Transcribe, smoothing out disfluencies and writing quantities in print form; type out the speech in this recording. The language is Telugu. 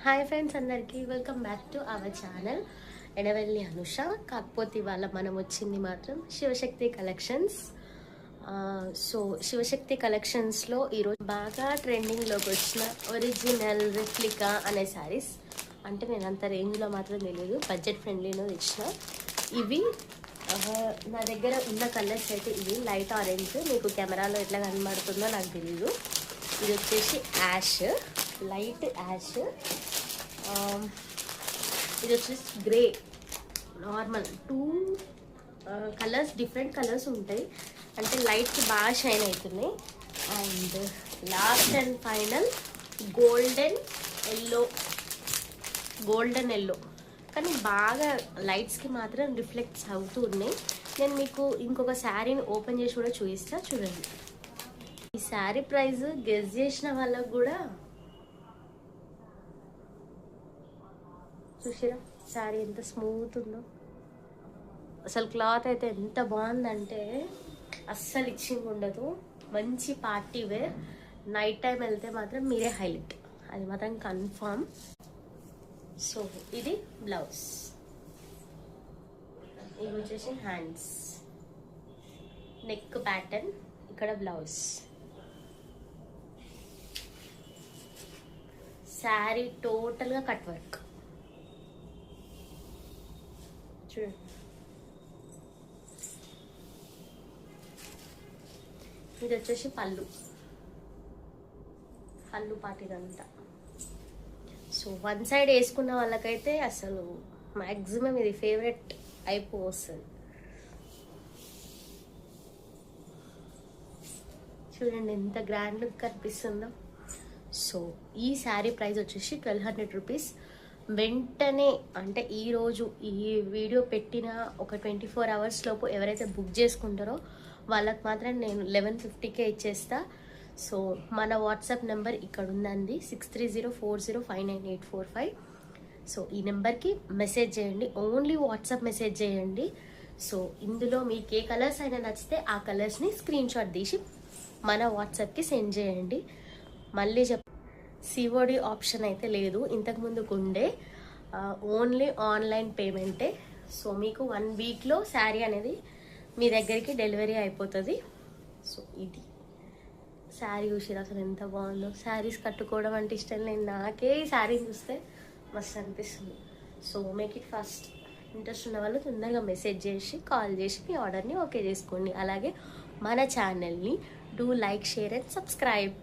హాయ్ ఫ్రెండ్స్, అందరికీ welcome back to our channel Edavelli Anusha. కాకపోతే ఇవాళ మనం వచ్చింది మాత్రం శివశక్తి కలెక్షన్స్. సో శివశక్తి కలెక్షన్స్లో ఈరోజు బాగా ట్రెండింగ్లోకి వచ్చిన ఒరిజినల్ రెప్లికా అనే శారీస్. అంటే నేను అంత రేంజ్లో మాత్రం తెలియదు, బడ్జెట్ ఫ్రెండ్లీలో తెచ్చిన. ఇవి నా దగ్గర ఉన్న కలర్స్ అయితే ఇవి లైట్ ఆరెంజ్, మీకు కెమెరాలో ఎట్లా కనబడుతుందో నాకు తెలీదు. ఇది వచ్చేసి యాష్, లైట్ యాష్. ఇది వచ్చేసి grey. Normal two colours, different colours ఉంటాయి, అంటే లైట్కి బాగా షైన్ అవుతున్నాయి. And last and final golden yellow, కానీ బాగా లైట్స్కి మాత్రం రిఫ్లెక్ట్స్ అవుతూ ఉన్నాయి. నేను మీకు ఇంకొక శారీని ఓపెన్ చేసి కూడా చూపిస్తా, చూడండి. ఈ శారీ ప్రైస్ గెస్ చేసిన వాళ్ళకు కూడా చూసిరా శారీ ఎంత స్మూత్ ఉందో. అసలు క్లాత్ అయితే ఎంత బాగుందంటే అస్సలు ఇచ్చింగ్ ఉండదు. మంచి పార్టీ వేర్, నైట్ టైం వెళ్తే మాత్రం మీరే హైలైట్, అది మాత్రం కన్ఫర్మ్. సో ఇది బ్లౌజ్, ఇది వచ్చేసి హ్యాండ్స్, నెక్ ప్యాటర్న్, ఇక్కడ బ్లౌజ్. శారీ టోటల్గా కట్ వర్క్ చూడండి. ఇది వచ్చేసి పళ్ళు పార్ట్ ఇదంతా. సో వన్ సైడ్ వేసుకున్న వాళ్ళకైతే అసలు మ్యాక్సిమం ఇది ఫేవరెట్ అయిపోతుంది. చూడండి ఎంత గ్రాండ్ లుక్ కనిపిస్తుందో. సో ఈ శారీ ప్రైస్ వచ్చేసి 1200 రూపీస్. వెంటనే అంటే ఈరోజు ఈ వీడియో పెట్టిన ఒక 24 అవర్స్ లోపు ఎవరైతే బుక్ చేసుకుంటారో వాళ్ళకి మాత్రం నేను 1150కే ఇచ్చేస్తా. సో మన వాట్సాప్ నెంబర్ ఇక్కడ ఉందండి, 6304059845. సో ఈ నెంబర్కి మెసేజ్ చేయండి, ఓన్లీ వాట్సాప్ మెసేజ్ చేయండి. సో ఇందులో మీకు ఏ కలర్స్ అయినా నచ్చితే ఆ కలర్స్ని స్క్రీన్ షాట్ తీసి మన వాట్సాప్కి సెండ్ చేయండి. మళ్ళీ సిఓడి ఆప్షన్ అయితే లేదు, ఇంతకుముందుకు ఉండే ఓన్లీ ఆన్లైన్ పేమెంటే. సో మీకు 1 వీక్లో శారీ అనేది మీ దగ్గరికి డెలివరీ అయిపోతుంది. సో ఇది శారీ చూసి అసలు ఎంత బాగుందో. శారీస్ కట్టుకోవడం అంటే ఇష్టం లేదు, నాకే ఈ శారీని చూస్తే మస్తు అనిపిస్తుంది. So make it first. Interest ఉన్న వాళ్ళు తొందరగా మెసేజ్ చేసి కాల్ చేసి మీ ఆర్డర్ని ఓకే చేసుకోండి. అలాగే మన ఛానల్ని do like, share and subscribe.